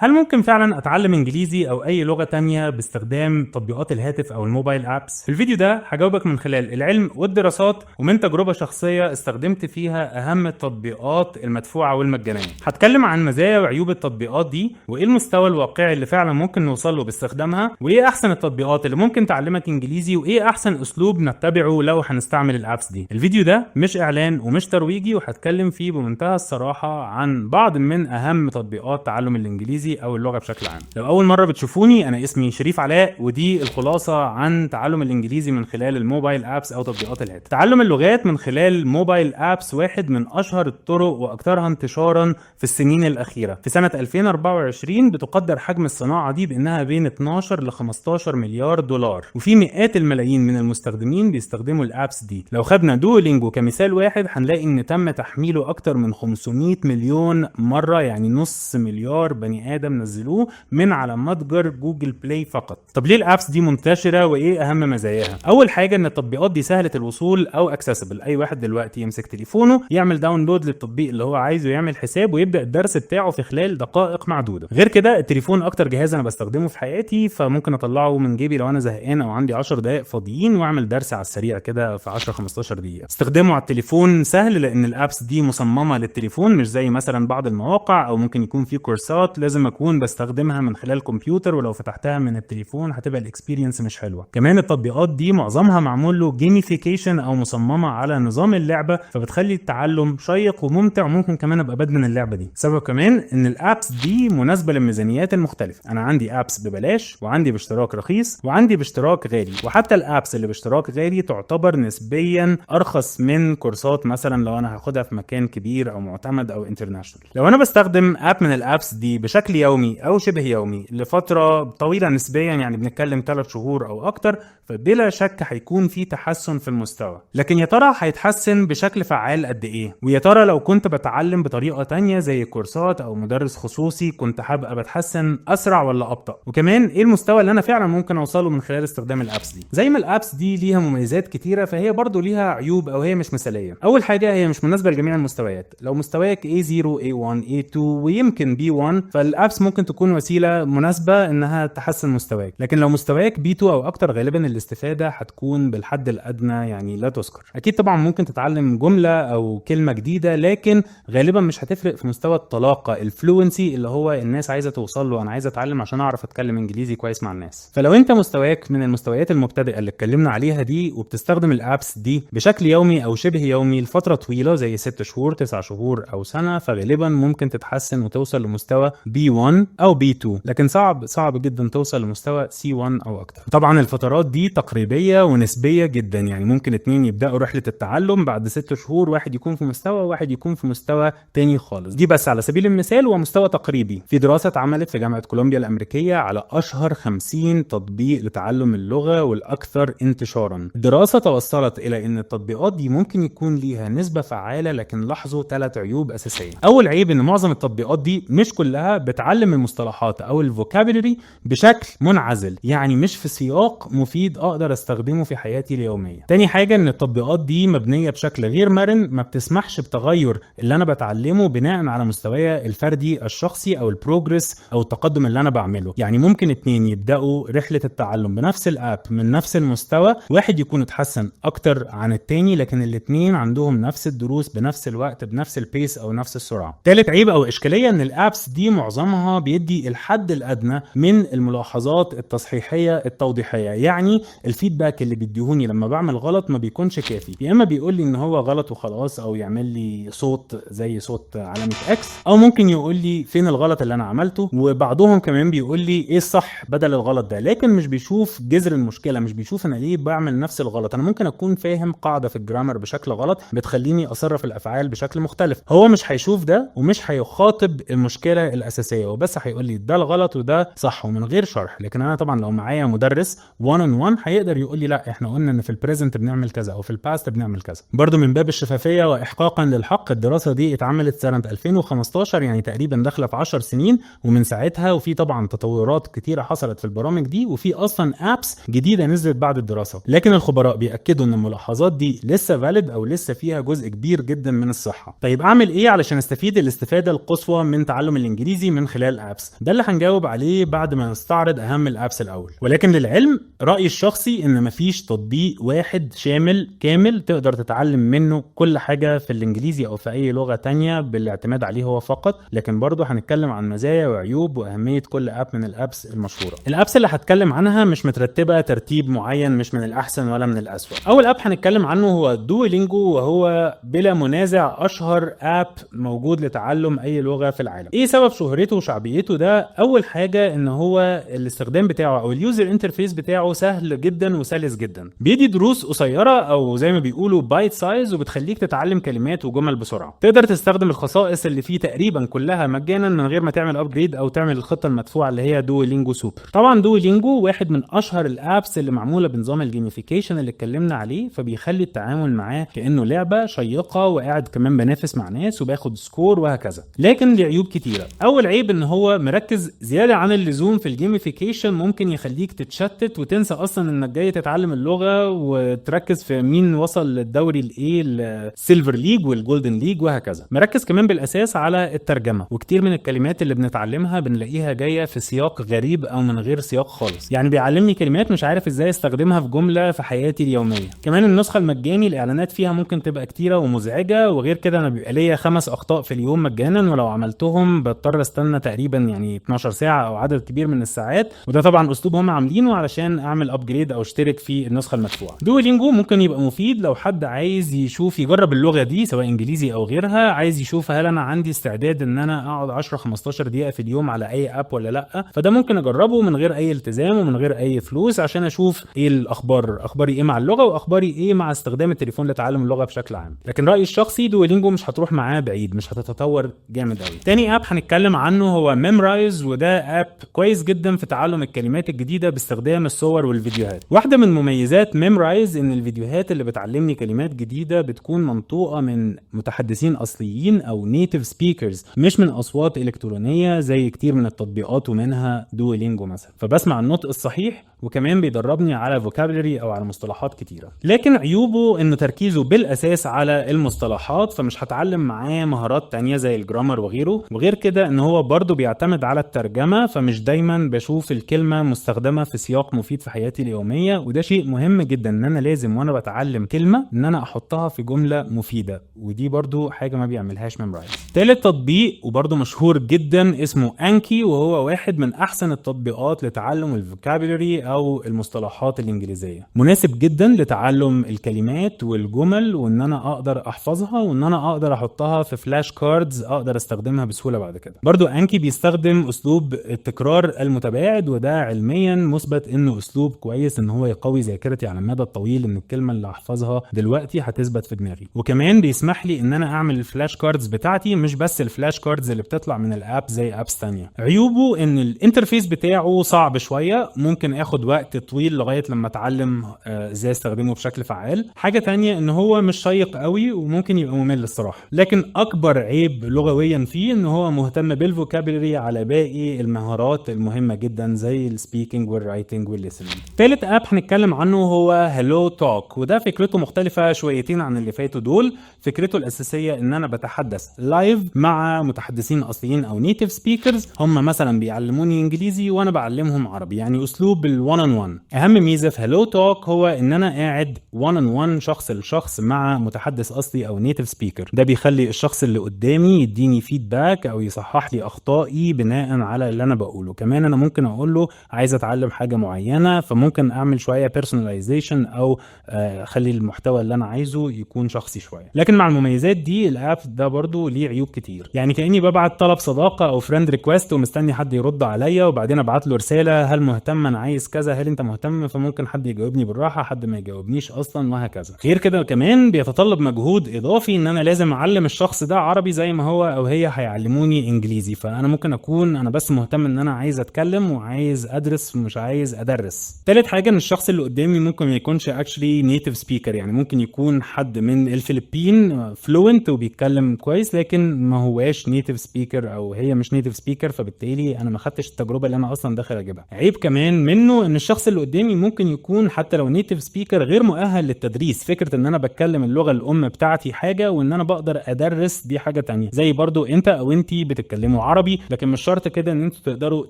هل ممكن فعلا اتعلم انجليزي او اي لغة تانية باستخدام تطبيقات الهاتف او الموبايل ابس؟ في الفيديو ده هجاوبك من خلال العلم والدراسات ومن تجربة شخصية استخدمت فيها اهم التطبيقات المدفوعة والمجانية. هتكلم عن مزايا وعيوب التطبيقات دي وايه المستوى الواقعي اللي فعلا ممكن نوصل له باستخدامها، وايه احسن التطبيقات اللي ممكن تعلمك انجليزي، وايه احسن اسلوب نتبعه لو هنستعمل الابس دي. الفيديو ده مش اعلان ومش ترويجي، وهتكلم فيه بمنتهى الصراحة عن بعض من اهم تطبيقات تعلم الانجليزي او اللغه بشكل عام. لو اول مره بتشوفوني، انا اسمي شريف علاء، ودي الخلاصه عن تعلم الانجليزي من خلال الموبايل ابس او تطبيقات الهاتف. تعلم اللغات من خلال موبايل ابس واحد من اشهر الطرق واكثرها انتشارا في السنين الاخيره. في سنه 2024 بتقدر حجم الصناعه دي بانها بين 12 ل 15 مليار دولار، وفي مئات الملايين من المستخدمين بيستخدموا الابس دي. لو خدنا دولينجو كمثال واحد، هنلاقي ان تم تحميله اكتر من 500 مليون مره، يعني نص مليار بني ادم نزلوه من على متجر جوجل بلاي فقط. طب ليه الابس دي منتشره وايه اهم مزاياها؟ اول حاجه ان التطبيقات دي سهله الوصول او اكسسبل. اي واحد دلوقتي يمسك تليفونه، يعمل داونلود للتطبيق اللي هو عايزه، يعمل حساب ويبدا الدرس بتاعه في خلال دقائق معدوده. غير كده التليفون اكتر جهاز انا بستخدمه في حياتي، فممكن اطلعه من جيبي لو انا زهقان او عندي 10 دقائق فاضيين واعمل درس على السريع كده في 10 15 دقيقه. استخدامه على التليفون سهل لان الابس دي مصممه للتليفون، مش زي مثلا بعض المواقع او ممكن يكون في كورسات لازم اكون بستخدمها من خلال كمبيوتر، ولو فتحتها من التليفون هتبقى الاكسبيرينس مش حلوه. كمان التطبيقات دي معظمها معمول له جيميفيكيشن او مصممه على نظام اللعبه، فبتخلي التعلم شيق وممتع، وممكن كمان ابقى بدمن اللعبه دي. سبب كمان ان الابس دي مناسبه للميزانيات المختلفه. انا عندي ابس ببلاش، وعندي باشتراك رخيص، وعندي باشتراك غالي، وحتى الابس اللي باشتراك غالي تعتبر نسبيا ارخص من كورسات مثلا لو انا هاخدها في مكان كبير او معتمد او انترناشونال. لو انا بستخدم اب من الابس دي بشكل يومي او شبه يومي لفتره طويله نسبيا، يعني بنتكلم 3 شهور او اكتر، فبلا شك هيكون في تحسن في المستوى. لكن يا ترى هيتحسن بشكل فعال قد ايه؟ ويا ترى لو كنت بتعلم بطريقه تانية زي كورسات او مدرس خصوصي كنت هبقى بتحسن اسرع ولا ابطا؟ وكمان ايه المستوى اللي انا فعلا ممكن اوصله من خلال استخدام الابس دي؟ زي ما الابس دي ليها مميزات كتيره، فهي برضو ليها عيوب او هي مش مثاليه. اول حاجه هي مش مناسبه لجميع المستويات. لو مستواك A0 A1 A2 ويمكن B1، فالابس ممكن تكون وسيله مناسبه انها تحسن مستواك. لكن لو مستواك B2 او اكتر، غالبا الاستفاده هتكون بالحد الادنى، يعني لا تذكر. اكيد طبعا ممكن تتعلم جمله او كلمه جديده، لكن غالبا مش هتفرق في مستوى الطلاقه، الفلوينسي اللي هو الناس عايزه توصل له. انا عايز اتعلم عشان اعرف اتكلم انجليزي كويس مع الناس. فلو انت مستواك من المستويات المبتدئه اللي اتكلمنا عليها دي، وبتستخدم الابس دي بشكل يومي او شبه يومي لفتره طويله زي 6 شهور 9 شهور او سنه، فغالبا ممكن تتحسن وتوصل لمستوى B1 او B2. لكن صعب جدا توصل لمستوى C1 او اكتر. طبعا الفترات دي تقريبيه ونسبيه جدا، يعني ممكن 2 يبداوا رحله التعلم بعد 6 شهور، واحد يكون في مستوى وواحد يكون في مستوى تاني خالص. دي بس على سبيل المثال ومستوى تقريبي. في دراسه اتعملت في جامعه كولومبيا الامريكيه على اشهر 50 تطبيق لتعلم اللغه والاكثر انتشارا. الدراسه توصلت الى ان التطبيقات دي ممكن يكون ليها نسبه فعاله، لكن لاحظوا 3 عيوب اساسيه. اول عيب ان معظم التطبيقات دي مش كلها بتعلم المصطلحات او الفوكابولري بشكل منعزل، يعني مش في سياق مفيد اقدر استخدمه في حياتي اليوميه. تاني حاجه ان التطبيقات دي مبنيه بشكل غير مرن، ما بتسمحش بتغير اللي انا بتعلمه بناء على مستواي الفردي الشخصي او البروجرس او التقدم اللي انا بعمله. يعني ممكن 2 يبداوا رحله التعلم بنفس الاب من نفس المستوى، واحد يكون اتحسن اكتر عن التاني، لكن الاثنين عندهم نفس الدروس بنفس الوقت بنفس البيس او نفس السرعه. ثالث عيب او اشكاليه ان الابس دي معظمها بيدي الحد الادنى من الملاحظات التصحيحيه التوضيحيه، يعني الفيدباك اللي بيديهوني لما بعمل غلط ما بيكونش كافي. يا اما بيقول لي ان هو غلط وخلاص، او يعمل لي صوت زي صوت علامه اكس، او ممكن يقول لي فين الغلط اللي انا عملته، وبعضهم كمان بيقول لي ايه الصح بدل الغلط ده، لكن مش بيشوف جذر المشكله، مش بيشوف انا ليه بعمل نفس الغلط. انا ممكن اكون فاهم قاعده في الجرامر بشكل غلط بتخليني اصرف الافعال بشكل مختلف. هو مش هيشوف ده ومش هيخاطب المشكله الاساسيه، وبس هيقول لي ده الغلط وده صح ومن غير شرح. لكن انا طبعا لو معايا مدرس 1 on 1 هيقدر يقول لي لا احنا قلنا ان في البريزنت بنعمل كذا او في الباست بنعمل كذا. برضو من باب الشفافيه واحقاقا للحق، الدراسه دي اتعملت سنه 2015، يعني تقريبا داخله في 10 سنين، ومن ساعتها وفي طبعا تطورات كتيره حصلت في البرامج دي، وفي اصلا ابس جديده نزلت بعد الدراسه. لكن الخبراء بياكدوا ان الملاحظات دي لسه فاليد او لسه فيها جزء كبير جدا من الصحه. طيب اعمل ايه علشان استفيد الاستفاده القصوى من تعلم الانجليزي من خلال الابس؟ ده اللي هنجاوب عليه بعد ما نستعرض اهم الابس الاول. ولكن للعلم رأيي الشخصي ان مفيش تطبيق واحد شامل كامل تقدر تتعلم منه كل حاجة في الانجليزي او في اي لغة تانية بالاعتماد عليه هو فقط، لكن برضه هنتكلم عن مزايا وعيوب واهمية كل اب من الابس المشهورة. الابس اللي هتكلم عنها مش مترتبة ترتيب معين، مش من الاحسن ولا من الاسوأ. اول اب هنتكلم عنه هو دويلينجو، وهو بلا منازع اشهر اب موجود لتعلم اي لغة في العالم. ايه سبب شهرته وشعبيته ده؟ اول حاجة ان هو الاستخدام بتاعه او اليوزر انترفيس بتاعه سهل جدا وسلس جدا. بيدي دروس قصيرة او زي ما بيقولوا بايت سايز، وبتخليك تتعلم كلمات وجمل بسرعة. تقدر تستخدم الخصائص اللي فيه تقريبا كلها مجانا من غير ما تعمل ابجريد او تعمل الخطة المدفوعة اللي هي دويلينجو سوبر. طبعا دويلينجو واحد من اشهر الابس اللي معمولة بنظام الجيميفيكيشن اللي اتكلمنا عليه، فبيخلي التعامل معاه كأنه لعبة شيقة، وقاعد كمان بنافس مع ناس وباخد سكور وهكذا. لكن ليه عيوب كتيرة. اول عيب ان هو مركز زيادة عن اللزوم في الجيميفيكيشن، ممكن يخليك تتشتت وتنسى اصلا انك جاي تتعلم اللغة، وتركز في مين وصل للدوري الايه السيلفر ليج والجولدن ليج وهكذا. مركز كمان بالاساس على الترجمة، وكتير من الكلمات اللي بنتعلمها بنلاقيها جاية في سياق غريب او من غير سياق خالص. يعني بيعلمني كلمات مش عارف ازاي استخدمها في جملة في حياتي اليومية. كمان النسخة المجاني الاعلانات فيها ممكن تبقى كتيرة ومزعجة، وغير كده انا بيبقى ليا 5 اخطاء في اليوم مجانا، ولو عملتهم بضطر استنى تقريبا يعني 12 ساعة او عدد كبير من الساعات، وده طبعا اسلوب هم عاملينه علشان اعمل ابجريد او اشترك في النسخة المدفوعة. دويلينجو ممكن يبقى مفيد لو حد عايز يشوف يجرب اللغة دي سواء انجليزي او غيرها، عايز يشوف هل انا عندي استعداد ان انا اقعد 10 15 دقيقة في اليوم على اي اب ولا لا. فده ممكن اجربه من غير اي التزام ومن غير اي فلوس، عشان اشوف ايه الاخبار، اخباري ايه مع اللغة واخباري ايه مع استخدام التليفون لتعلم اللغة بشكل عام. لكن رأيي الشخصي دويلينجو مش هتروح معاه بعيد، مش هتتطور جامد قوي. تاني اب هنتكلم عنه هو ميمرايز، وده اب كويس جدا في تعلم الكلمات الجديدة باستخدام الصور والفيديوهات. واحدة من مميزات ميمرايز ان الفيديوهات اللي بتعلمني كلمات جديدة بتكون منطوقة من متحدثين اصليين او نيتيف سبيكرز، مش من اصوات الكترونية زي كتير من التطبيقات ومنها دويلينجو مثلا. فبسمع النطق الصحيح، وكمان بيدربني على فوكابلري او على مصطلحات كتيرة. لكن عيوبه انه تركيزه بالاساس على المصطلحات، فمش هتعلم معاه مهارات تانية زي الجرامر وغيره. وغير كده ان هو برضو بيعتمد على الترجمة، فمش دايما بشوف الكلمة مستخدمة في سياق مفيد في حياتي اليومية، وده شيء مهم جدا ان انا لازم وانا بتعلم كلمة ان انا احطها في جملة مفيدة، ودي برضو حاجة ما بيعملهاش ميمرايز. تالت تطبيق وبرضو مشهور جدا اسمه انكي، وهو واحد من احسن التطبيقات لتعلم الفوكابلري او المصطلحات الانجليزية. مناسب جدا لتعلم الكلمات والجمل، وان انا اقدر احفظها، وان انا اقدر احطها في فلاش كاردز اقدر استخدمها بسهولة بعد كده. برضو انكي بيستخدم اسلوب التكرار المتباعد، وده علميا مثبت انه اسلوب كويس ان هو يقوي ذاكرتي على المدى الطويل، ان الكلمة اللي احفظها دلوقتي هتثبت في دماغي. وكمان بيسمح لي ان انا اعمل الفلاش كاردز بتاعتي، مش بس الفلاش كاردز اللي بتطلع من الاب زي ابس تانية. عيوبه ان الانترفيس بتاعه صعب شوية، ممكن اخد وقت طويل لغاية لما اتعلم ازاي استخدمه بشكل فعال. حاجة تانية ان هو مش شيق قوي وممكن يبقى ممل الصراحة. لكن اكبر عيب لغويا فيه ان هو مهتم بالفوكابلري على باقي المهارات المهمة جدا زي السبيكينج والرايتنج والليسننج. ثالث اب هنتكلم عنه هو هلو توك، وده فكرته مختلفة شويتين عن اللي فاتوا دول. فكرته الاساسية ان انا بتحدث لايف مع متحدثين اصليين او نيتيف سبيكرز، هم مثلا بيعلموني انجليزي وانا بعلمهم عربي، يعني اسلوب الوان اون وان. اهم ميزة في هلو توك هو ان انا قاعد وان اون وان شخص لشخص مع متحدث اصلي او نيتيف سبيكر. ده بيخلي الشخص اللي قدامي يديني فيدباك او يصحح لي اخطائي بناء على اللي انا بقوله. كمان انا ممكن اقول له عايز اتعلم حاجة معينة، فممكن اعمل شوية بيرسوناليزيشن او اخلي المحتوى اللي انا عايزه يكون شخصي شوية. لكن مع المميزات دي الاب ده برضو ليه عيوب كتير. يعني كأني ببعت طلب صداقة او فريند ريكويست ومستني حد يرد عليا، وبعدين ابعت له رسالة هل مهتم، انا عايز كذا، هل انت مهتم؟ فممكن حد يجاوبني بالراحة، حد ما يجاوبنيش اصلا وهكذا. غير كده كمان بيتطلب مجهود اضافي ان انا لازم اعلم الشخص ده عربي زي ما هو او هي هيعلموني انجليزي، فانا ممكن اكون انا بس مهتم ان انا عايز اتكلم وعايز ادرس ومش عايز ادرس. ثالث حاجة ان الشخص اللي قدامي ممكن ما يكونش اكشلي نيتيف سبيكر، يعني ممكن يكون حد من الفلبين فلوينت وبيتكلم كويس لكن ما هواش نيتيف سبيكر او هي مش نيتيف سبيكر، فبالتالي انا ما خدتش التجربة اللي انا اصلا داخل اجيبها. عيب كمان منه ان الشخص اللي قدامي ممكن يكون حتى لو نيتيف سبيكر غير مؤهل للتدريس. فكره ان انا بتكلم اللغه الام بتاعتي حاجه، وان انا بقدر ادرس دي حاجه تانية. زي برضو انت او انتي بتتكلموا عربي، لكن مش شرط كده ان انتوا تقدروا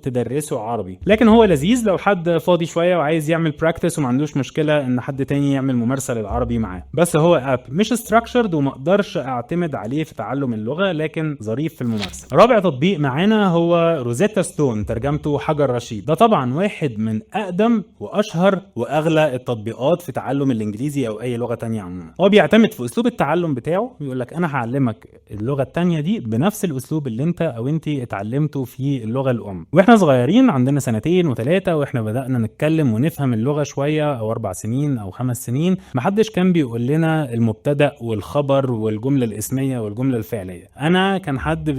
تدرسوا عربي. لكن هو لذيذ لو حد فاضي شويه وعايز يعمل براكتس وما عندوش مشكله ان حد تاني يعمل ممارسه للعربي معاه. بس هو اب مش ستراكشرد وما اقدرش اعتمد عليه في تعلم اللغه، لكن ظريف في الممارسه. رابع تطبيق معانا هو روزيتا ستون، ترجمته حجر رشيد. ده طبعا واحد من اقدم واشهر واغلى التطبيقات في تعلم الانجليزي او اي لغه تانية عموما. هو بيعتمد في اسلوب التعلم بتاعه، بيقول لك انا هعلمك اللغه التانية دي بنفس الاسلوب اللي انت او انت اتعلمته في اللغه الام. واحنا صغيرين عندنا 2 و3 واحنا بدانا نتكلم ونفهم اللغه شويه، او 4 سنين او 5 سنين، محدش كان بيقول لنا المبتدا والخبر والجمله الاسميه والجمله الفعليه. انا كان حد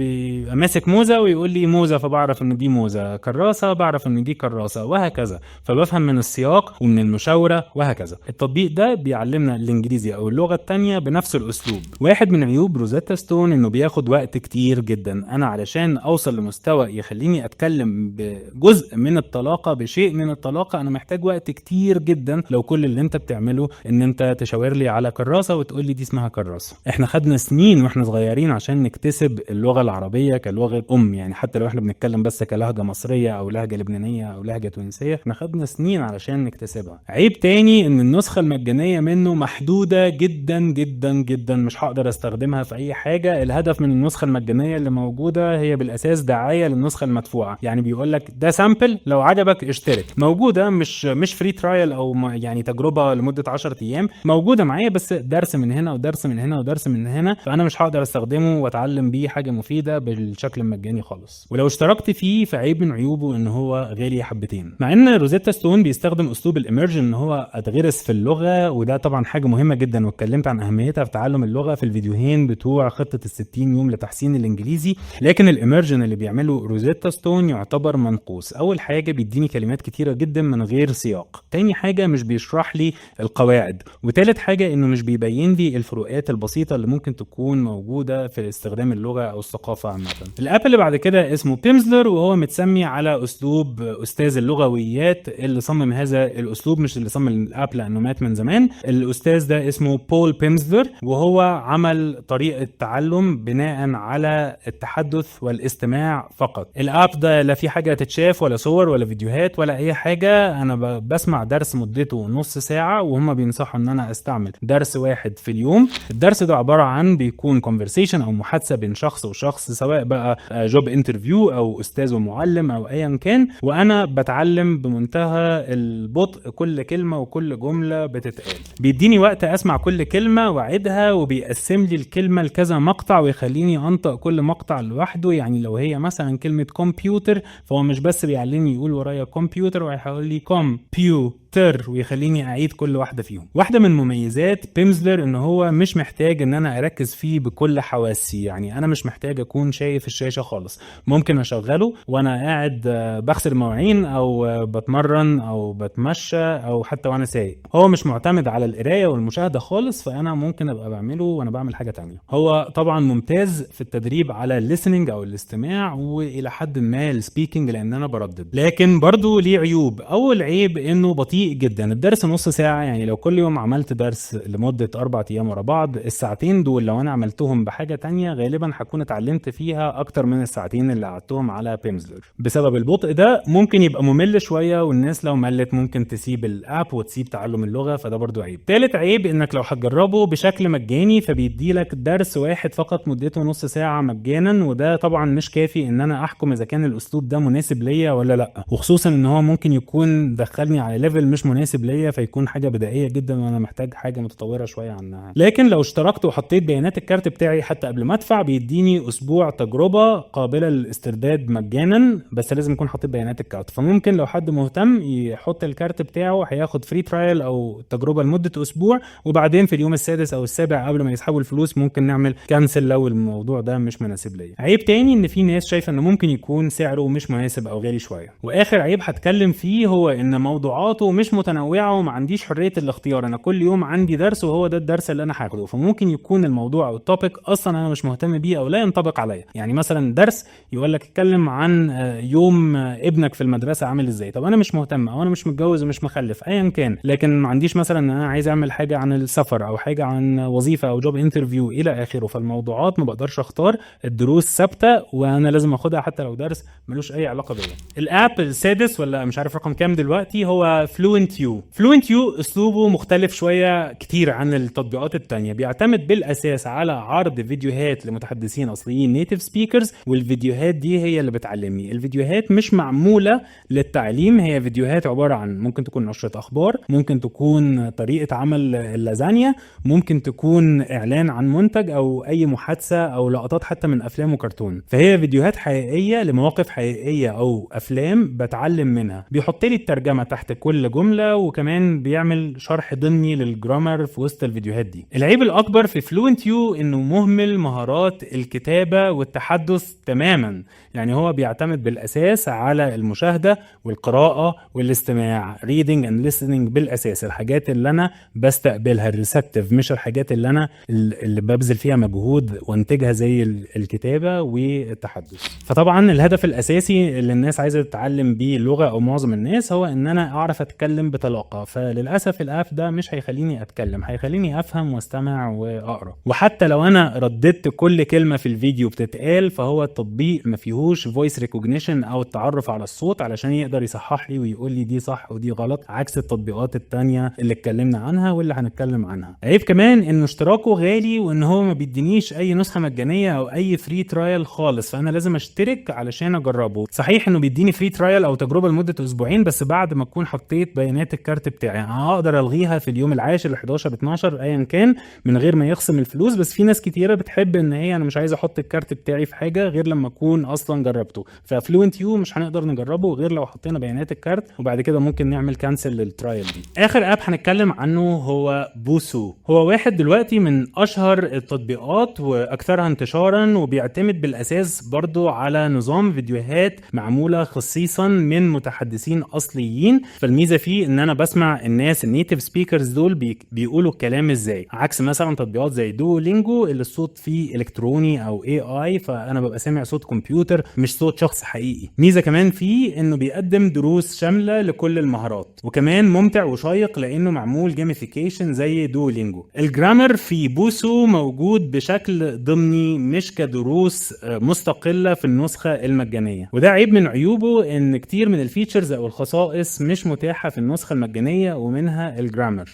ماسك موزه ويقول لي موزه، فبعرف ان دي موزه. كراسه بعرف ان دي كراسه، وهكذا. فبفهم من السياق ومن المشاوره وهكذا. التطبيق ده بيعلمنا الانجليزي او اللغه التانية بنفس الاسلوب. واحد من عيوب روزيتا ستون انه بياخد وقت كتير جدا. انا علشان اوصل لمستوى يخليني اتكلم بجزء من الطلاقه، بشيء من الطلاقه، انا محتاج وقت كتير جدا. لو كل اللي انت بتعمله ان انت تشاور لي على كراسه وتقول لي دي اسمها كراسه. احنا خدنا سنين واحنا صغيرين عشان نكتسب اللغه العربيه كلغه ام، يعني حتى لو احنا بنتكلم بس كلهجه مصريه او لهجه لبنانيه او لهجه تونسيه، احنا خدنا سنين علشان نكتسبها. عيب تاني ان النسخه المجانيه منه محدوده جدا جدا جدا، مش هقدر استخدمها في اي حاجه. الهدف من النسخه المجانيه اللي موجوده هي بالاساس دعايه للنسخه المدفوعه، يعني بيقول لك ده سامبل، لو عجبك اشترك. موجوده مش فري ترايل او يعني تجربه لمده 10 ايام، موجوده معايا بس درس من هنا ودرس من هنا ودرس من هنا، فانا مش هقدر استخدمه واتعلم بيه حاجه مفيده بالشكل المجاني خالص. ولو اشتركت فيه فعيب من عيوبه ان هو غالي حبتين. مع ان روزيتا ستون بيستخدم اسلوب الاميرجن ان هو اتغرس في اللغه، وده طبعا حاجه مهمه جدا، واتكلمت عن اهميتها في تعلم اللغه في الفيديوهين بتوع خطه ال60 يوم لتحسين الانجليزي. لكن الاميرجن اللي بيعمله روزيتا ستون يعتبر منقوص. اول حاجه بيديني كلمات كتيره جدا من غير سياق. تاني حاجه مش بيشرح لي القواعد. وتالت حاجه انه مش بيبين لي الفروقات البسيطه اللي ممكن تكون موجوده في استخدام اللغه او الثقافه عامه. الاب اللي بعد كده اسمه بيمزلر، وهو متسمي على اسلوب استاذ اللغويات اللي صمم هذا الاسلوب، مش اللي صمم الاب لانه مات من زمان. الاستاذ ده اسمه بول بيمزلر، وهو عمل طريقه تعلم بناء على التحدث والاستماع فقط. الاب ده لا في حاجه تتشاف ولا صور ولا فيديوهات ولا اي حاجه. انا بسمع درس مدته نص ساعه، وهم بينصحوا ان انا استعمل درس واحد في اليوم. الدرس ده عباره عن بيكون conversation او محادثه بين شخص وشخص، سواء بقى جوب انترفيو او استاذ ومعلم او ايا كان، وانا بتعلم بمنتهى البطء كل كلمه وكل جمله بتتقال. بيديني وقت اسمع كل كلمه واعيدها، وبيقسم لي الكلمه لكذا مقطع ويخليني انطق كل مقطع لوحده. يعني لو هي مثلا كلمه كمبيوتر، فهو مش بس بيعلمني يقول ورايا كمبيوتر، وهيقول لي كمبيوتر ويخليني اعيد كل واحده فيهم. واحده من مميزات بيمزلر ان هو مش محتاج ان انا اركز فيه بكل حواسي. يعني انا مش محتاج اكون شايف الشاشه خالص، ممكن اشغله وانا قاعد بغسل مواعين او بتمرن او بتمشى او حتى وانا سايق. هو مش معتمد على القرايه والمشاهده خالص، فانا ممكن ابقى بعمله وانا بعمل حاجه تانية. هو طبعا ممتاز في التدريب على الليسننج او الاستماع، والى حد ما السبيكنج لان انا بردد. لكن برضو ليه عيوب. اول عيب انه بطيء جدا. الدرس نص ساعه، يعني لو كل يوم عملت درس لمده 4 ايام ورا بعض، الساعتين دول لو انا عملتهم بحاجه تانية غالبا هكون اتعلمت فيها اكتر من الساعتين اللي قعدتهم على بيمزلر. بسبب البطء ده ممكن يبقى ممل شويه، والناس لو ملت ممكن تسيب الاب وتسيب تعلم اللغه، فده برضو عيب. ثالث عيب انك لو هتجربه بشكل مجاني فبيدي لك درس واحد فقط مدته نص ساعه مجانا، وده طبعا مش كافي ان انا احكم اذا كان الاسلوب ده مناسب ليا ولا لا، وخصوصا ان هو ممكن يكون دخلني على ليفل مش مناسب ليا، فيكون حاجه بدائيه جدا وانا محتاج حاجه متطوره شويه عنها. لكن لو اشتركت وحطيت بيانات الكارت بتاعي حتى قبل ما ادفع، بيديني اسبوع تجربه قابله للاسترداد مجانا، بس لازم يكون حاطط بيانات الكارت. فممكن لو حد مهتم يحط الكارت بتاعه، هياخد فري ترايل او تجربه لمده اسبوع، وبعدين في اليوم السادس او السابع قبل ما يسحبوا الفلوس ممكن نعمل كانسل لو الموضوع ده مش مناسب ليا. عيب تاني ان في ناس شايفه انه ممكن يكون سعره مش مناسب او غالي شويه. واخر عيب هتكلم فيه هو ان موضوعاته مش متنوعه وما عنديش حريه الاختيار، انا كل يوم عندي درس وهو ده الدرس اللي انا هاخده، فممكن يكون الموضوع او التوبيك اصلا انا مش مهتم بيه او لا ينطبق عليا. يعني مثلا درس يقول لك اتكلم عن يوم ابنك في المدرسه عامل ازاي، طب انا مش مهتم او انا مش متجوز ومش مخلف ايا كان، لكن ما عنديش مثلا ان انا عايز اعمل حاجه عن السفر او حاجه عن وظيفه او جوب انترفيو الى اخره، فالموضوعات ما بقدرش اختار، الدروس ثابته وانا لازم اخدها حتى لو درس ملوش اي علاقه بيا. الاب السادس ولا مش عارف رقم كام دلوقتي هو فلوينت يو. فلوينت يو اسلوبه مختلف شويه كتير عن التطبيقات التانية، بيعتمد بالاساس على عرض فيديوهات لمتحدثين اصليين نيتيف سبيكرز، والفيديوهات دي هي اللي بتعلمني. الفيديوهات مش معموله للتعليم، هي فيديوهات عباره عن ممكن تكون نشره اخبار، ممكن تكون طريقه عمل اللازانيا، ممكن تكون اعلان عن منتج او اي محادثه او لقطات حتى من افلام وكرتون. فهي فيديوهات حقيقيه لمواقف حقيقيه او افلام بتعلم منها. بيحط لي الترجمه تحت كل جمله، وكمان بيعمل شرح ضمني للجرامر في وسط الفيديوهات دي. العيب الاكبر في فلوينت يو انه مهمل مهارات الكتابه والتحدث تماما، يعني هو بيعتمد بالاساس على المشاهده والقراءه والاستماع، reading and listening بالاساس، الحاجات اللي انا بستقبلها الريسبتيف، مش الحاجات اللي ببذل فيها مجهود وانتجها زي الكتابه والتحدث. فطبعا الهدف الاساسي اللي الناس عايزه تتعلم بيه اللغه او معظم الناس هو ان انا اعرف اتكلم بطلاقه، فللاسف الاب ده مش هيخليني اتكلم، هيخليني افهم واستمع واقرا. وحتى لو انا رددت كل كلمه في الفيديو بتتقال، فهو التطبيق ما فيهوش فويس ريكوجنيشن او التعرف على الصوت علشان يقدر يصحح لي ويقول لي دي صح ودي غلط، عكس التطبيقات التانية اللي اتكلمنا عنها واللي هنتكلم عنها. عيب كمان ان اشتراكه غالي، وان هو ما بيدينيش اي نسخه مجانيه او اي فري ترايل خالص، فانا لازم اشترك علشان اجربه. صحيح انه بيديني فري ترايل او تجربه لمده اسبوعين، بس بعد ما اكون حطيت بيانات الكارت بتاعي هقدر الغيها في اليوم العاشر 11 12 ايا كان من غير ما يخصم الفلوس. بس في ناس كتيره بتحب ان هي انا مش عايز احط الكارت بتاعي في حاجه غير لما اكون اصلا جربته، ففلوينت يو مش هنقدر نجربه غير لو حطينا بيانات الكارت، وبعد كده ممكن نعمل كانسل للترايل دي. اخر اب هنتكلم عنه هو بوسو. هو واحد دلوقتي من اشهر التطبيقات واكثرها انتشارا، وبيعتمد بالاساس برضو على نظام فيديوهات معموله خصيصا من متحدثين اصليين. فالميزه فيه ان انا بسمع الناس النيتيف سبيكرز دول بيقولوا الكلام ازاي، عكس مثلا تطبيقات زي دولينجو اللي الصوت فيه الكتروني او اي اي، فانا ببقى سامع صوت كمبيوتر مش صوت شخص حقيقي. ميزه كمان فيه انه بيقدم دروس شامله لكل المهارات، وكمان ممتع وشيق لانه معمول جيميفيكيشن زي دولينجو. الجرامر في بوسو موجود بشكل ضمني مش كدروس مستقله في النسخه المجانيه، وده عيب من عيوبه ان كتير من الفيتشرز او الخصائص مش متاحه في النسخه المجانيه، ومنها الجرامر.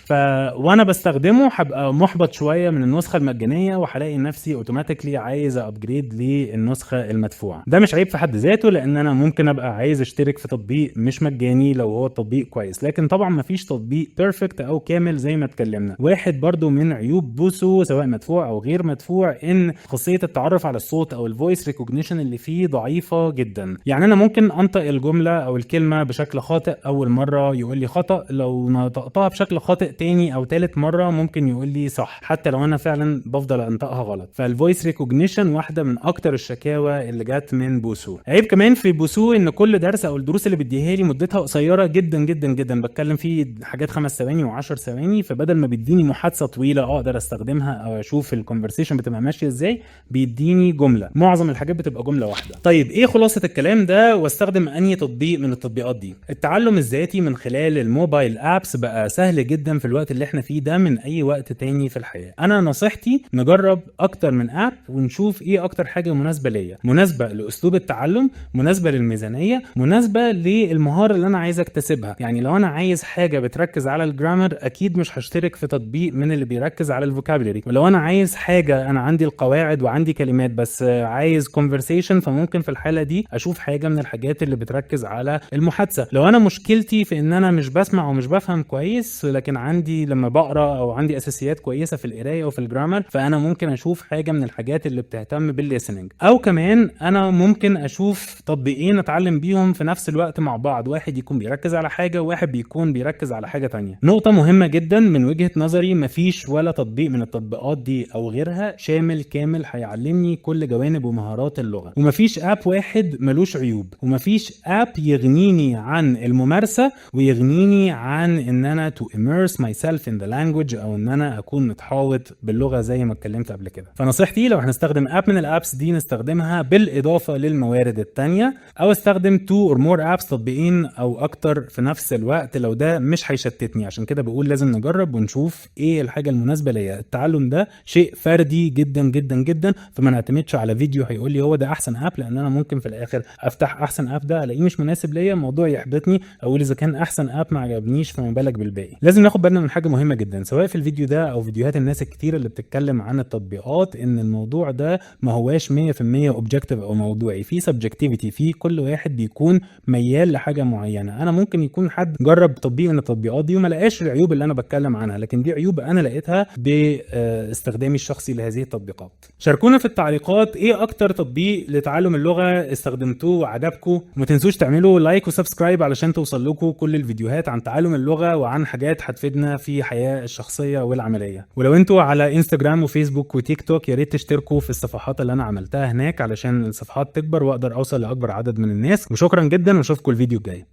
وانا بستخدمه هبقى محبط شويه من النسخه المجانيه، وهلاقي نفسي اوتوماتيكلي عايز ابجريد للنسخه المدفوعه. ده مش عيب في حد ذاته، لان انا ممكن ابقى عايز اشترك في تطبيق مش مجاني لو هو التطبيق كويس، لكن طبعا مفيش تطبيق بيرفكت او كامل زي ما اتكلمنا. واحد برضو من عيوب بوسو سواء مدفوع او غير مدفوع ان خاصيه التعرف على الصوت او الفويس ريكوجنيشن اللي فيه ضعيفه جدا. يعني انا ممكن انطق الجمله او الكلمه بشكل خاطئ اول مره يقول لي خطا، لو نطقتها بشكل خاطئ تاني او تالت مره ممكن يقول لي صح، حتى لو انا فعلا بفضل انطقها غلط. فالفويس ريكوجنيشن واحده من اكتر الشكاوى اللي جت من بوسو. عيب كمان في بوسو ان كل درس او الدروس اللي بيديها لي مدتها قصيره جدا جدا جدا، بتكلم فيه حاجات 5 ثواني و10 ثواني، فبدل ما بيديني محادثه طويله اقدر استخدمها او اشوف الكونفرسيشن بتبقى ماشيه ازاي، بيديني جمله. معظم الحاجات بتبقى جمله واحده. طيب ايه خلاصه الكلام ده، واستخدم انهي تطبيق من التطبيقات دي؟ التعلم الذاتي من خلال الموبايل ابس بقى سهل جدا في الوقت اللي احنا فيه ده من اي وقت تاني في الحياه. انا نصيحتي نجرب اكتر من اب ونشوف ايه اكتر حاجه مناسبه ليا، مناسبه لاسلوب التعلم، مناسبه للميزانيه، مناسبه للمهاره اللي انا عايز اكتسبها. يعني لو انا عايز حاجه بتركز على الجرامر اكيد مش هشترك في تطبيق من اللي بيركز على الفوكابولري، ولو انا عايز حاجه انا عندي القواعد وعندي كلمات بس عايز كونفرسيشن، فممكن في الحاله دي اشوف حاجه من الحاجات اللي بتركز على المحادثه. لو انا مشكلتي في ان انا مش بسمع ومش بفهم كويس، لكن عندي لما بقرا او عندي اساسيات كويسه في القرايه وفي الجرامر، فانا ممكن اشوف حاجه من الحاجات اللي بتهتم بالليسننج. او كمان انا ممكن اشوف تطبيقين اتعلم بيهم في نفس الوقت مع بعض، واحد يكون بيركز على حاجه وواحد بيكون بيركز على حاجه تانية. نقطه مهمه جدا من وجهه نظري، مفيش ولا تطبيق من التطبيقات دي او غيرها شامل كامل هيعلمني كل جوانب ومهارات اللغه، ومفيش اب واحد ملوش عيوب، ومفيش اب يغنيني عن الممارسه بتغنيني عن ان انا to immerse myself in the language او ان انا اكون متحوط باللغه زي ما اتكلمت قبل كده. فنصيحتي لو هنستخدم اب من الابس دي نستخدمها بالاضافه للموارد التانية، او استخدم 2 or more apps، تطبيقين او اكتر في نفس الوقت لو ده مش هيشتتني. عشان كده بقول لازم نجرب ونشوف ايه الحاجه المناسبه ليا. التعلم ده شيء فردي جدا جدا جدا، فما نعتمدش على فيديو هيقول لي هو ده احسن اب، لان انا ممكن في الاخر افتح احسن اب ده الاقيه مش مناسب ليا، الموضوع يحبطني، اقول اذا كان احسن اب ما عجبنيش فما بالك بالباقي. لازم ناخد بالنا من حاجه مهمه جدا سواء في الفيديو ده او فيديوهات الناس الكتير اللي بتتكلم عن التطبيقات، ان الموضوع ده ما هواش 100% اوبجكتيف او موضوعي، في سبجكتيفيتي، في كل واحد بيكون ميال لحاجه معينه. انا ممكن يكون حد جرب تطبيق من التطبيقات دي وما لقاش العيوب اللي انا بتكلم عنها، لكن دي عيوب انا لقيتها باستخدامي الشخصي لهذه التطبيقات. شاركونا في التعليقات ايه اكتر تطبيق لتعلم اللغه استخدمتوه وعجبكم، وما تنسوش تعملوا لايك وسبسكرايب علشان توصل لكم كل الفيديوهات عن تعلم اللغه وعن حاجات هتفيدنا في الحياه الشخصيه والعمليه. ولو انتوا على انستجرام وفيسبوك وتيك توك يا ريت تشتركوا في الصفحات اللي انا عملتها هناك علشان الصفحات تكبر واقدر اوصل لاكبر عدد من الناس. وشكرا جدا واشوفكم الفيديو الجاي.